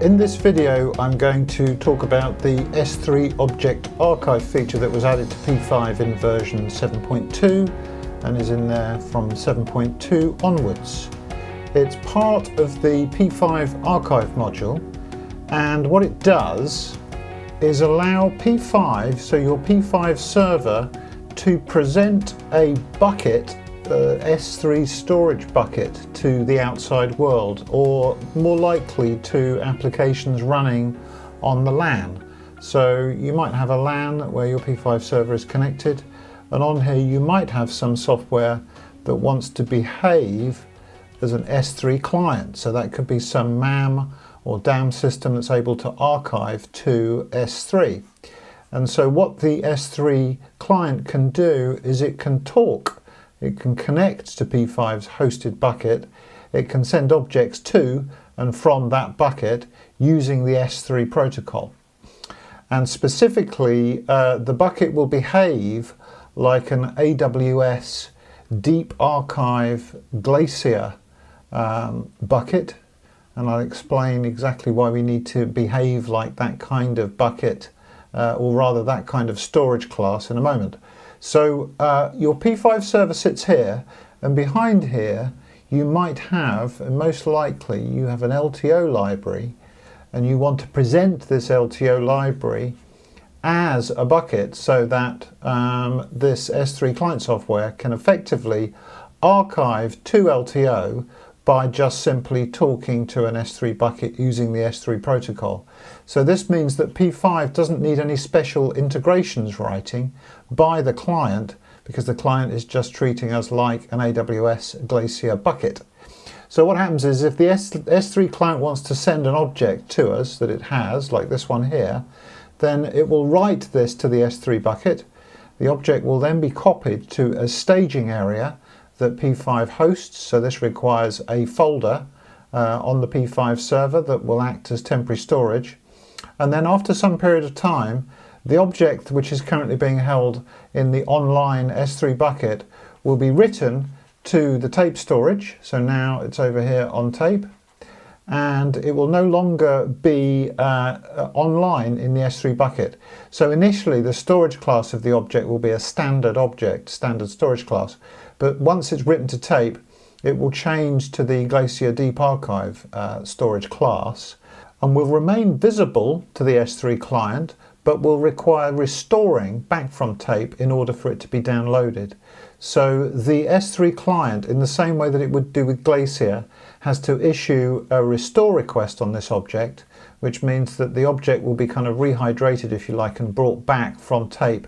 In this video I'm going to talk about the S3 Object Archive feature that was added to P5 in version 7.2 and is in there from 7.2 onwards. It's part of the P5 Archive module, and what it does is allow P5, so your P5 server, to present a bucket, S3 storage bucket, to the outside world, or more likely to applications running on the LAN. So you might have a LAN where your P5 server is connected, and on here you might have some software that wants to behave as an S3 client. So that could be some MAM or DAM system that's able to archive to S3. And so what the S3 client can do is it can talk. It can connect to P5's hosted bucket, it can send objects to and from that bucket using the S3 protocol. And specifically, the bucket will behave like an AWS Deep Archive Glacier bucket, and I'll explain exactly why we need to behave like that kind of bucket, or rather that kind of storage class, in a moment. So your P5 server sits here, and behind here you might have, and most likely you have an LTO library, and you want to present this LTO library as a bucket so that this S3 client software can effectively archive to LTO by just simply talking to an S3 bucket using the S3 protocol. So this means that P5 doesn't need any special integrations writing by the client, because the client is just treating us like an AWS Glacier bucket. So what happens is, if the S3 client wants to send an object to us that it has, like this one here, then it will write this to the S3 bucket. The object will then be copied to a staging area that P5 hosts. So this requires a folder on the P5 server that will act as temporary storage. And then after some period of time, the object which is currently being held in the online S3 bucket will be written to the tape storage. So now it's over here on tape, and it will no longer be online in the S3 bucket. So initially the storage class of the object will be a standard object, standard storage class. But once it's written to tape, it will change to the Glacier Deep Archive storage class, and will remain visible to the S3 client, but will require restoring back from tape in order for it to be downloaded. So the S3 client, in the same way that it would do with Glacier, has to issue a restore request on this object, which means that the object will be kind of rehydrated, if you like, and brought back from tape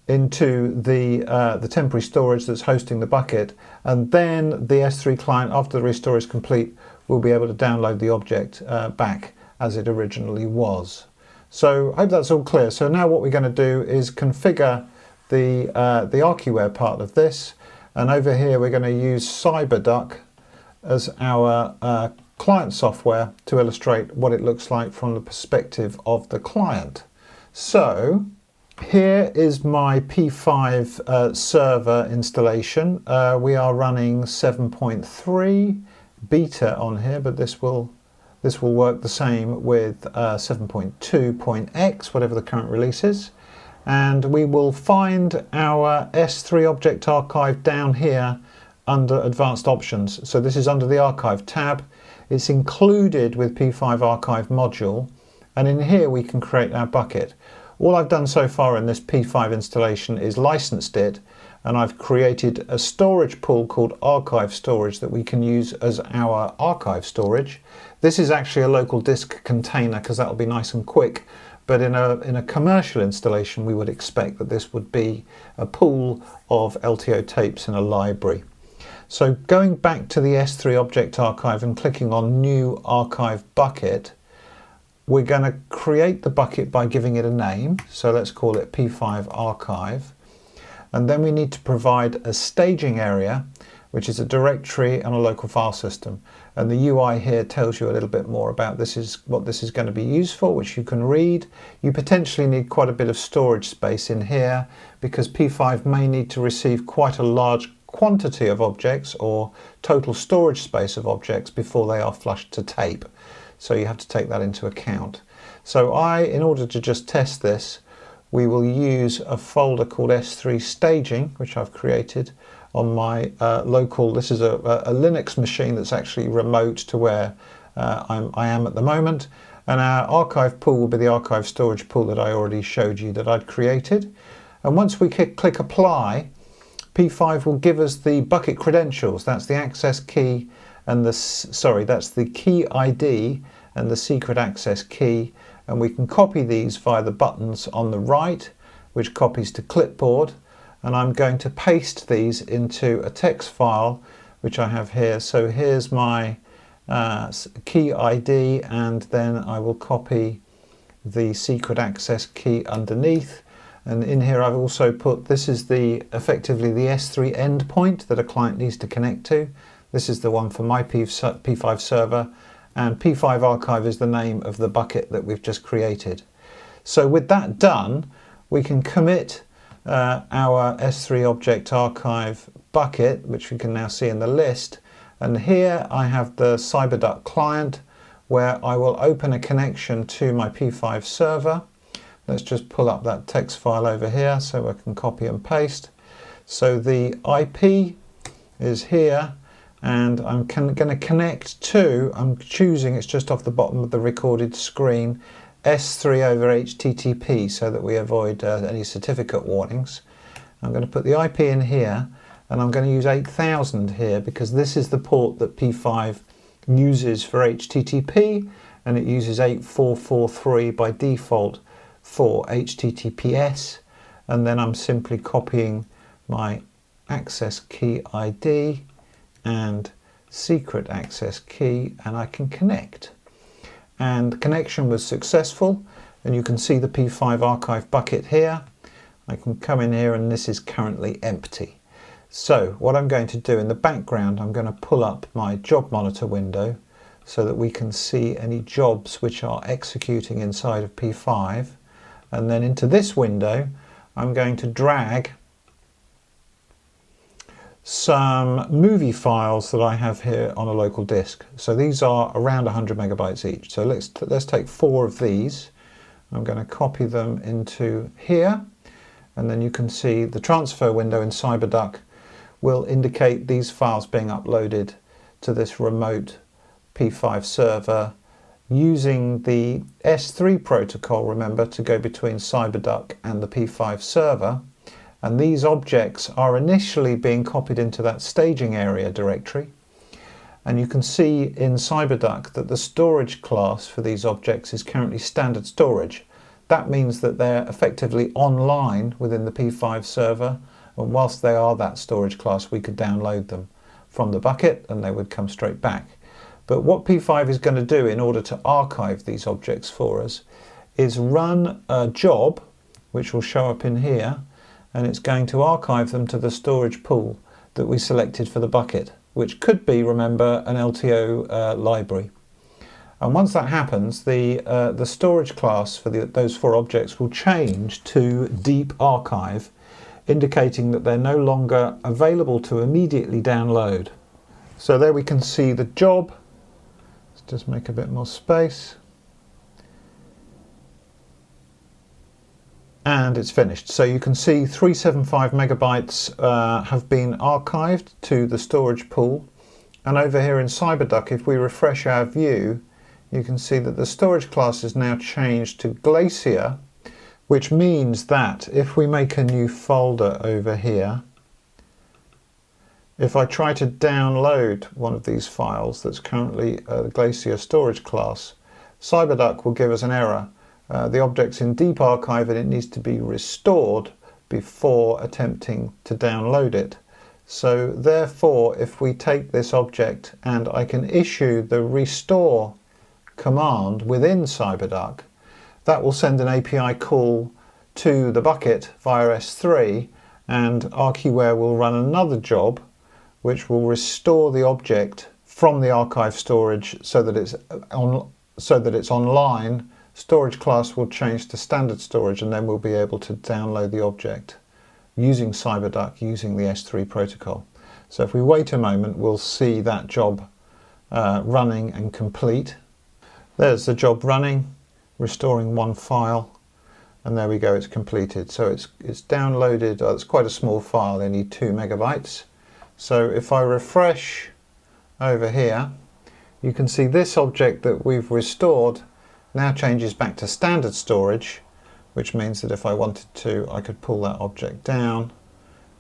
into the temporary storage that's hosting the bucket. And then the S3 client, after the restore is complete, will be able to download the object back as it originally was. So I hope that's all clear. So now what we're going to do is configure the ArchiWare part of this, and over here we're going to use CyberDuck as our client software to illustrate what it looks like from the perspective of the client. So here is my P5 server installation. We are running 7.3 beta on here, but this will work the same with 7.2.x, whatever the current release is. And we will find our S3 Object Archive down here under Advanced Options. So this is under the Archive tab. It's included with P5 Archive module, and in here we can create our bucket. All I've done so far in this P5 installation is licensed it, and I've created a storage pool called Archive Storage that we can use as our archive storage. This is actually a local disk container because that'll be nice and quick, but in a commercial installation we would expect that this would be a pool of LTO tapes in a library. So going back to the S3 Object Archive and clicking on New Archive Bucket, we're going to create the bucket by giving it a name. So let's call it P5 Archive. And then we need to provide a staging area, which is a directory and a local file system. And the UI here tells you a little bit more about what this is going to be used for, which you can read. You potentially need quite a bit of storage space in here, because P5 may need to receive quite a large quantity of objects, or total storage space of objects, before they are flushed to tape. So you have to take that into account. So in order to just test this, we will use a folder called S3 Staging, which I've created on my local, this is a Linux machine that's actually remote to where I am at the moment. And our archive pool will be the archive storage pool that I already showed you that I'd created. And once we click apply, P5 will give us the bucket credentials. That's the access key and that's the key ID and the secret access key. And we can copy these via the buttons on the right, which copies to clipboard. And I'm going to paste these into a text file, which I have here. So here's my key ID, and then I will copy the secret access key underneath. And in here I've also put, this is effectively the S3 endpoint that a client needs to connect to. This is the one for my P5 server, and P5 archive is the name of the bucket that we've just created. So with that done, we can commit our S3 object archive bucket, which we can now see in the list. And here I have the CyberDuck client, where I will open a connection to my P5 server. Let's just pull up that text file over here so I can copy and paste. So the IP is here, and I'm going to connect to, I'm choosing, it's just off the bottom of the recorded screen, S3 over HTTP, so that we avoid any certificate warnings. I'm going to put the IP in here, and I'm going to use 8000 here because this is the port that P5 uses for HTTP, and it uses 8443 by default for HTTPS. And then I'm simply copying my access key ID and secret access key, and I can connect. And the connection was successful, and you can see the P5 archive bucket here. I can come in here, and this is currently empty. So what I'm going to do in the background, I'm going to pull up my job monitor window so that we can see any jobs which are executing inside of P5. And then into this window, I'm going to drag some movie files that I have here on a local disk. So these are around 100 megabytes each. So let's take 4 of these. I'm going to copy them into here, and then you can see the transfer window in CyberDuck will indicate these files being uploaded to this remote P5 server using the S3 protocol, remember, to go between CyberDuck and the P5 server. And these objects are initially being copied into that staging area directory. And you can see in CyberDuck that the storage class for these objects is currently standard storage. That means that they're effectively online within the P5 server, and whilst they are that storage class, we could download them from the bucket and they would come straight back. But what P5 is going to do in order to archive these objects for us is run a job, which will show up in here, and it's going to archive them to the storage pool that we selected for the bucket, which could be, remember, an LTO library. And once that happens, the storage class for those 4 objects will change to Deep Archive, indicating that they're no longer available to immediately download. So there we can see the job. Let's just make a bit more space. And it's finished. So you can see 375 megabytes have been archived to the storage pool. And over here in CyberDuck, if we refresh our view, you can see that the storage class is now changed to Glacier, which means that if we make a new folder over here, if I try to download one of these files that's currently the Glacier storage class, CyberDuck will give us an error. The object's in Deep Archive and it needs to be restored before attempting to download it. So therefore, if we take this object and I can issue the restore command within CyberDuck, that will send an API call to the bucket via S3, and Archiware will run another job which will restore the object from the archive storage so that it's online. Storage class will change to standard storage, and then we'll be able to download the object using CyberDuck, using the S3 protocol. So if we wait a moment, we'll see that job running and complete. There's the job running, restoring one file, and there we go, it's completed. So it's downloaded, it's quite a small file, only 2 megabytes. So if I refresh over here, you can see this object that we've restored now changes back to standard storage, which means that if I wanted to, I could pull that object down,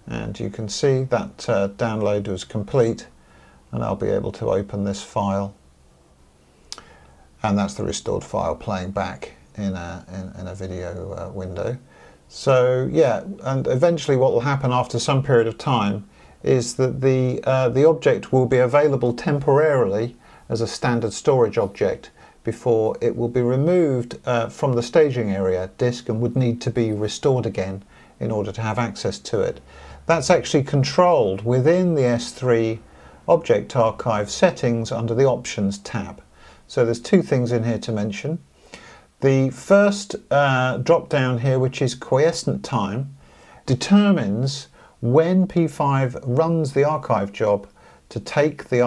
and you can see that download was complete, and I'll be able to open this file, and that's the restored file playing back in a video window. So yeah, and eventually what will happen after some period of time is that the object will be available temporarily as a standard storage object before it will be removed from the staging area disk and would need to be restored again in order to have access to it. That's actually controlled within the S3 Object Archive settings under the Options tab. So there's two things in here to mention. The first drop down here, which is quiescent time, determines when P5 runs the archive job to take the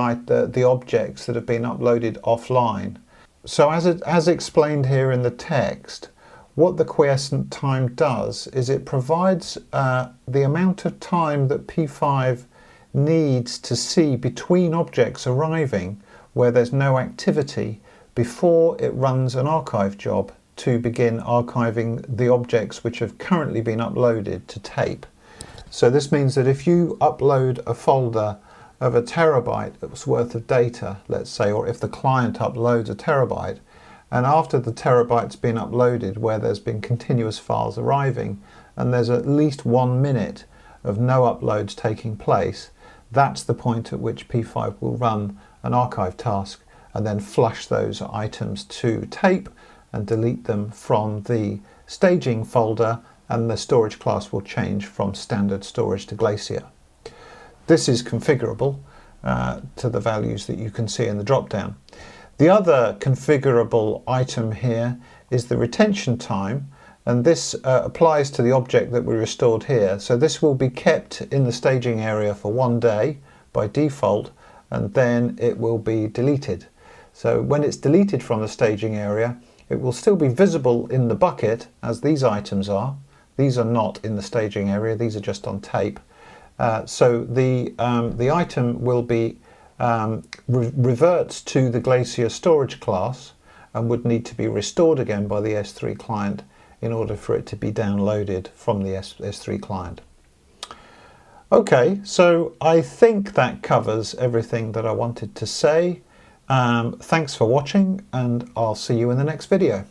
objects that have been uploaded offline. So as explained here in the text, what the quiescent time does is it provides the amount of time that P5 needs to see between objects arriving where there's no activity before it runs an archive job to begin archiving the objects which have currently been uploaded to tape. So this means that if you upload a folder of 1 terabyte worth of data, let's say, or if the client uploads 1 terabyte, and after the terabyte's been uploaded where there's been continuous files arriving and there's at least 1 minute of no uploads taking place, that's the point at which P5 will run an archive task and then flush those items to tape and delete them from the staging folder, and the storage class will change from standard storage to Glacier. This is configurable to the values that you can see in the drop-down. The other configurable item here is the retention time, and this applies to the object that we restored here. So this will be kept in the staging area for 1 day by default, and then it will be deleted. So when it's deleted from the staging area, it will still be visible in the bucket as these items are. These are not in the staging area, these are just on tape. So the item will be reverts to the Glacier storage class and would need to be restored again by the S3 client in order for it to be downloaded from the S3 client. Okay, so I think that covers everything that I wanted to say. Thanks for watching, and I'll see you in the next video.